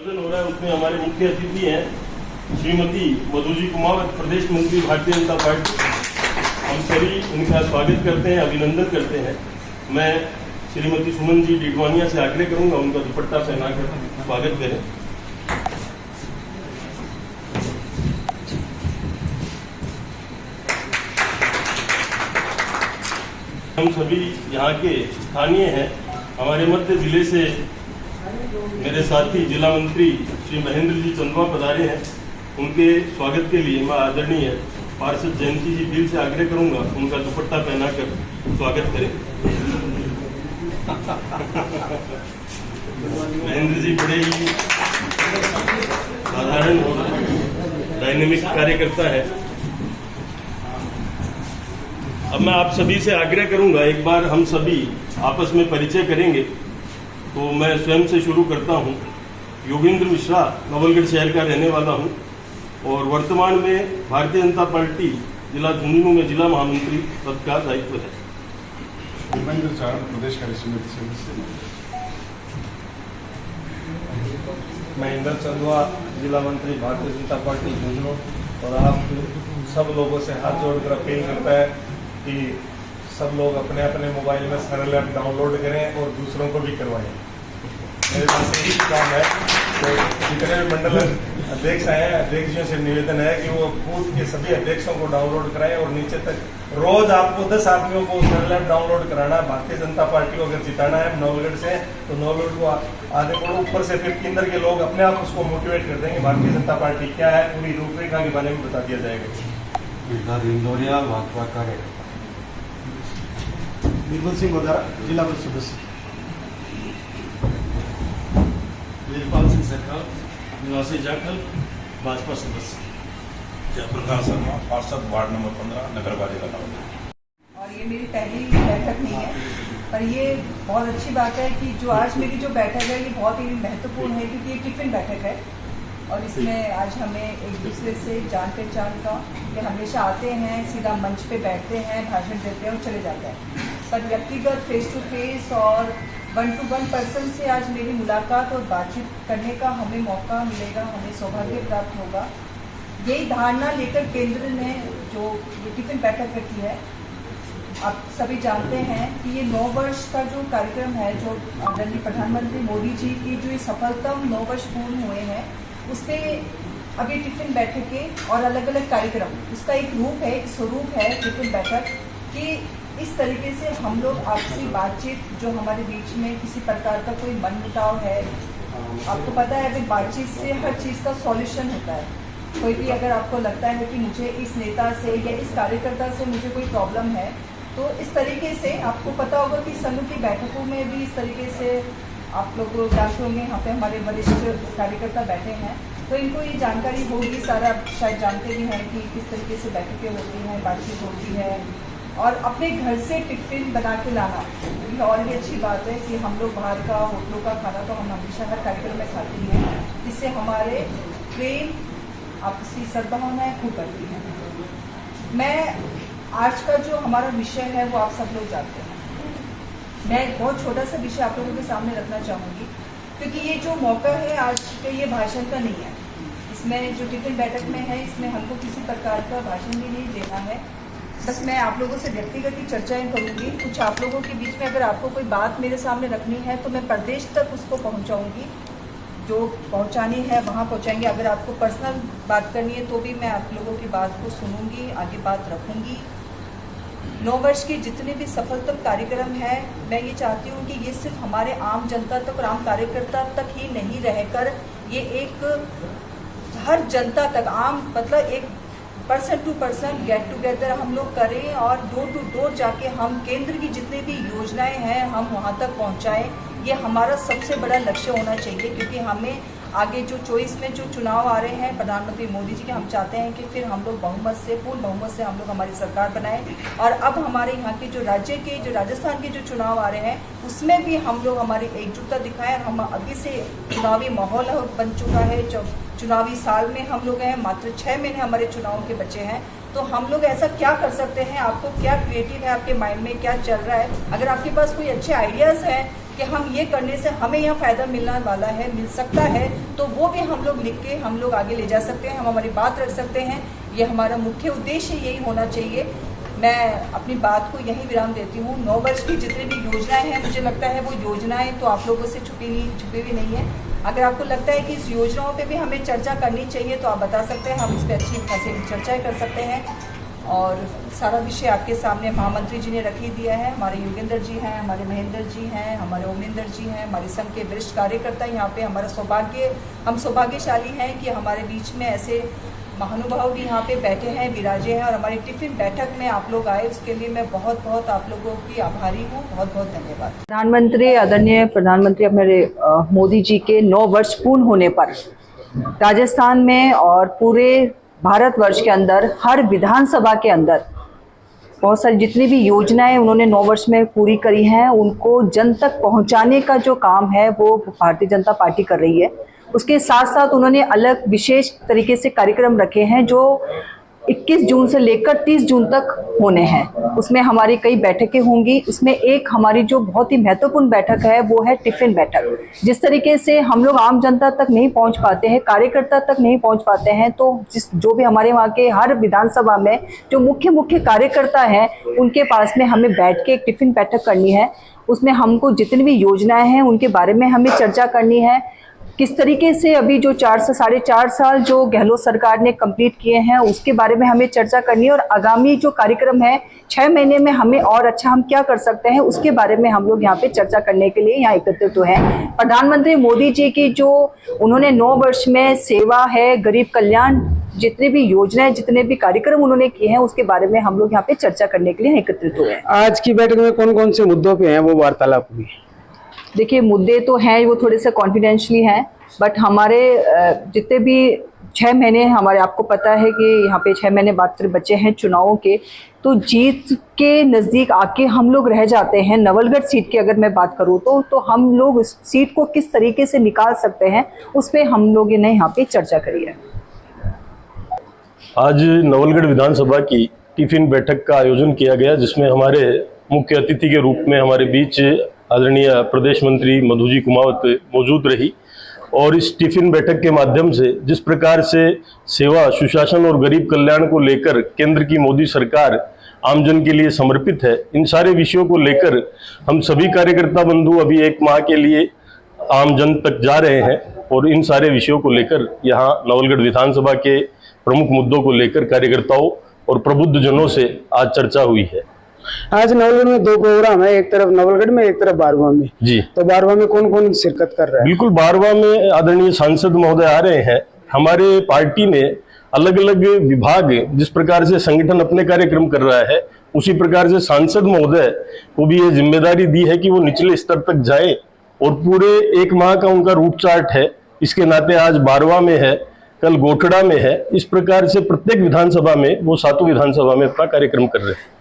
आयोजन हो रहा है उसमें हमारे मुख्य अतिथि हैं श्रीमती मधुजी कुमावत, प्रदेश मंत्री भारतीय जनता पार्टी। हम सभी उनका स्वागत करते हैं, अभिनंदन करते हैं। मैं श्रीमती सुमन जी डिडवानिया से आग्रह करूंगा उनका दुपट्टा पहनाकर स्वागत करें। हम सभी यहाँ के स्थानीय हैं। हमारे मध्य जिले से मेरे साथी जिला मंत्री श्री महेंद्र जी चंदवा पधारे हैं। उनके स्वागत के लिए मैं आदरणीय पार्षद जयंती जी दिल से आग्रह करूंगा उनका दुपट्टा पहनाकर स्वागत करें। महेंद्र जी बड़े ही साधारण और डायनेमिक कार्यकर्ता है। अब मैं आप सभी से आग्रह करूंगा, एक बार हम सभी आपस में परिचय करेंगे। तो मैं स्वयं से शुरू करता हूं। योगेंद्र मिश्रा, नवलगढ़ शहर का रहने वाला हूं और वर्तमान में भारतीय जनता पार्टी जिला झुंझुनू में जिला महामंत्री पद का दायित्व है। भूपेंद्र चारण, प्रदेश कार्य समिति सदस्य। महेंद्र चंदवा, जिला मंत्री भारतीय जनता पार्टी झुंझुनू। और आप सब लोगों से हाथ जोड़कर अपील करता है कि सब लोग अपने अपने मोबाइल में सरल ऐप डाउनलोड करें और दूसरों को भी करवाएं। मेरे पास यही काम है। तो जितने भी मंडल अध्यक्ष आए हैं, अध्यक्षों से निवेदन है कि वो बूथ के सभी अध्यक्षों को डाउनलोड कराएं और नीचे तक रोज आपको 10 आदमियों को सरल ऐप डाउनलोड कराना है। भारतीय जनता पार्टी को अगर जिताना है नवलगढ़ से, तो नवलगढ़ को आगे बढ़ो, ऊपर से फिर केंद्र के लोग अपने आप उसको मोटिवेट कर देंगे। भारतीय जनता पार्टी क्या है पूरी रूपरेखा के बारे में बता दिया जाएगा। इंदौरिया भाजपा कार्यकर्ता। निर्मल सिंह गोदारा, जिला परिषद सदस्य। वीरपाल सिंह सरकार, निवासी जाखल, भाजपा सदस्य। जयप्रकाश शर्मा, पार्षद, वार्ड नंबर 15, नगर पालिका नवलगढ़। और ये मेरी पहली बैठक नहीं है, पर ये बहुत अच्छी बात है कि जो आज मेरी जो बैठक है ये बहुत ही महत्वपूर्ण है, क्योंकि ये टिफिन बैठक है और इसमें आज हमें एक दूसरे से जान पहचान का, कि हमेशा आते हैं, सीधा मंच पे बैठते हैं, भाषण देते हैं और चले जाते हैं। पर व्यक्तिगत फेस टू फेस और 1 to 1 पर्सन से आज मेरी मुलाकात और बातचीत करने का हमें मौका मिलेगा, हमें सौभाग्य प्राप्त होगा। यही धारणा लेकर केंद्र ने जो ये टिफिन बैठक रखी है, आप सभी जानते हैं कि ये 9 वर्ष का जो कार्यक्रम है, जो आदरणीय प्रधानमंत्री मोदी जी की जो ये सफलतम 9 वर्ष पूर्ण हुए हैं, उसपे अभी टिफिन बैठक के और अलग अलग कार्यक्रम, उसका एक रूप है, एक स्वरूप है टिफिन बैठक कि इस तरीके से हम लोग आपसी बातचीत, जो हमारे बीच में किसी प्रकार का कोई मनमुटाव है, आपको पता है अभी बातचीत से हर चीज़ का सॉल्यूशन होता है। कोई भी अगर आपको लगता है कि मुझे इस नेता से या इस कार्यकर्ता से मुझे कोई प्रॉब्लम है, तो इस तरीके से आपको पता होगा कि संघ की बैठकों में भी इस तरीके से आप लोग जानते होंगे, यहाँ पे हमारे वरिष्ठ कार्यकर्ता बैठे हैं, तो इनको ये जानकारी होगी, सारा शायद जानते भी हैं कि किस तरीके से बैठकें होती हैं, बातचीत होती है। और अपने घर से टिफिन बना के लाना, ये और भी अच्छी बात है कि हम लोग बाहर का होटलों का खाना तो हम हमेशा हर कार्यक्रम में खाते ही हैं, इससे हमारे प्रेम, आपसी सद्भावनाएं खूब बढ़ती हैं। मैं आज का जो हमारा विषय है वो आप सब लोग जानते हैं। मैं एक बहुत छोटा सा विषय आप लोगों के सामने रखना चाहूँगी, क्योंकि ये जो मौका है आज के, ये भाषण का नहीं है। इसमें जो टिफिन बैठक में है, इसमें हमको किसी प्रकार का भाषण भी नहीं देना है। बस मैं आप लोगों से व्यक्तिगत ही चर्चाएं करूंगी। कुछ आप लोगों के बीच में अगर आपको कोई बात मेरे सामने रखनी है तो मैं प्रदेश तक उसको पहुंचाऊंगी, जो पहुंचानी है वहां पहुंचाएंगे। अगर आपको पर्सनल बात करनी है तो भी मैं आप लोगों की बात को सुनूंगी, आगे बात रखूंगी। 9 वर्ष के जितने भी सफलतम कार्यक्रम है, मैं ये चाहती हूँ कि ये सिर्फ हमारे आम जनता तक और आम कार्यकर्ता तक ही नहीं रहकर, ये एक हर जनता तक, आम मतलब एक person to person get together हम लोग करें और डोर टू डोर जाके हम केंद्र की जितनी भी योजनाएं हैं हम वहां तक पहुंचाएं। ये हमारा सबसे बड़ा लक्ष्य होना चाहिए, क्योंकि हमें आगे जो चॉइस में जो चुनाव आ रहे हैं प्रधानमंत्री मोदी जी के, हम चाहते हैं कि फिर हम लोग बहुमत से, पूर्ण बहुमत से हम लोग हमारी सरकार बनाएं। और अब हमारे यहाँ के जो राज्य के, जो राजस्थान के जो चुनाव आ रहे हैं, उसमें भी हम लोग हमारी एकजुटता दिखाएं। हम अभी से चुनावी माहौल बन चुका है, चुनावी साल में हम लोग हैं, मात्र 6 महीने हमारे चुनाव के बचे हैं। तो हम लोग ऐसा क्या कर सकते हैं, आपको क्या क्रिएटिव है, आपके माइंड में क्या चल रहा है, अगर आपके पास कोई अच्छे आइडियाज़ हैं कि हम ये करने से हमें यहाँ फ़ायदा मिलने वाला है, मिल सकता है, तो वो भी हम लोग लिख के हम लोग आगे ले जा सकते हैं, हम हमारी बात रख सकते हैं। ये हमारा मुख्य उद्देश्य यही होना चाहिए। मैं अपनी बात को यहीं विराम देती हूँ। 9 वर्ष की जितनी भी योजनाएं हैं, मुझे लगता है वो योजनाएं तो आप लोगों से छुपी हुई नहीं है। अगर आपको लगता है कि इस योजनाओं पे भी हमें चर्चा करनी चाहिए तो आप बता सकते हैं, हम इस पर अच्छी खासी चर्चाएं कर सकते हैं। और सारा विषय आपके सामने महामंत्री जी ने रख ही दिया है। हमारे योगेंद्र जी हैं, हमारे महेंद्र जी हैं, हमारे ओमनिंदर जी हैं, हमारे संघ के वरिष्ठ कार्यकर्ता यहाँ पे। हम सौभाग्यशाली हैं कि हमारे बीच में ऐसे महानुभाव भी यहाँ पे बैठे हैं, विराजे हैं। और हमारी टिफिन बैठक में आप लोग आए, उसके लिए मैं बहुत बहुत आप लोगों की आभारी हूँ। बहुत बहुत धन्यवाद। प्रधानमंत्री, आदरणीय प्रधानमंत्री हमारे मोदी जी के 9 वर्ष पूर्ण होने पर राजस्थान में और पूरे भारतवर्ष के अंदर हर विधानसभा के अंदर बहुत सारी जितनी भी योजनाएं उन्होंने 9 वर्ष में पूरी करी हैं, उनको जन तक पहुंचाने का जो काम है वो भारतीय जनता पार्टी कर रही है। उसके साथ साथ उन्होंने अलग विशेष तरीके से कार्यक्रम रखे हैं जो 21 जून से लेकर 30 जून तक होने हैं। उसमें हमारी कई बैठकें होंगी। उसमें एक हमारी जो बहुत ही महत्वपूर्ण बैठक है वो है टिफिन बैठक। जिस तरीके से हम लोग आम जनता तक नहीं पहुंच पाते हैं, कार्यकर्ता तक नहीं पहुंच पाते हैं, तो जो भी हमारे वहाँ के हर विधानसभा में जो मुख्य कार्यकर्ता हैं उनके पास में हमें बैठ के एक टिफिन बैठक करनी है। उसमें हमको जितनी भी योजनाएं हैं उनके बारे में हमें चर्चा करनी है। किस तरीके से अभी जो 4 से 4.5 साल जो गहलोत सरकार ने कंप्लीट किए हैं उसके बारे में हमें चर्चा करनी है। और आगामी जो कार्यक्रम है 6 महीने में हमें और अच्छा हम क्या कर सकते हैं उसके बारे में हम लोग यहाँ पे चर्चा करने के लिए यहाँ एकत्रित हुए हैं। प्रधानमंत्री मोदी जी की जो उन्होंने 9 वर्ष में सेवा है, गरीब कल्याण, जितनी भी योजनाएं, जितने भी कार्यक्रम उन्होंने किए हैं उसके बारे में हम लोग यहाँ पे चर्चा करने के लिए एकत्रित हुए हैं। आज की बैठक में कौन कौन से मुद्दों पे हैं वो वार्तालाप हुई? देखिए, मुद्दे तो हैं वो थोड़े से कॉन्फिडेंशियली हैं, बट हमारे जितने भी 6 महीने हमारे, आपको पता है कि यहाँ पे 6 महीने बाद फिर बचे हैं चुनावों के, तो जीत के नज़दीक आके हम लोग रह जाते हैं। नवलगढ़ सीट की अगर मैं बात करूँ तो हम लोग इस सीट को किस तरीके से निकाल सकते हैं उस पर हम लोग ने यहाँ पे चर्चा करी है। आज नवलगढ़ विधानसभा की टिफिन बैठक का आयोजन किया गया, जिसमें हमारे मुख्य अतिथि के रूप में हमारे बीच आदरणीय प्रदेश मंत्री मधु जी कुमावत मौजूद रही। और इस टिफिन बैठक के माध्यम से जिस प्रकार से सेवा, सुशासन और गरीब कल्याण को लेकर केंद्र की मोदी सरकार आमजन के लिए समर्पित है, इन सारे विषयों को लेकर हम सभी कार्यकर्ता बंधु अभी 1 माह के लिए आमजन तक जा रहे हैं। और इन सारे विषयों को लेकर यहाँ नवलगढ़ विधानसभा के प्रमुख मुद्दों को लेकर कार्यकर्ताओं और प्रबुद्ध जनों से आज चर्चा हुई है। आज नवलगढ़ में 2 प्रोग्राम है, एक तरफ नवलगढ़ में, एक तरफ बारवा में। जी, तो बारवा में कौन कौन शिरकत कर रहा है? बिल्कुल, बारवा में आदरणीय सांसद महोदय आ रहे हैं। हमारे पार्टी ने अलग अलग विभाग जिस प्रकार से संगठन अपने कार्यक्रम कर रहा है, उसी प्रकार से सांसद महोदय को भी ये जिम्मेदारी दी है कि वो निचले स्तर तक जाए और पूरे 1 माह का उनका रूट चार्ट है। इसके नाते आज बारवा में है, कल गोठड़ा में है। इस प्रकार से प्रत्येक विधानसभा में वो 7 विधानसभा में अपना कार्यक्रम कर रहे हैं।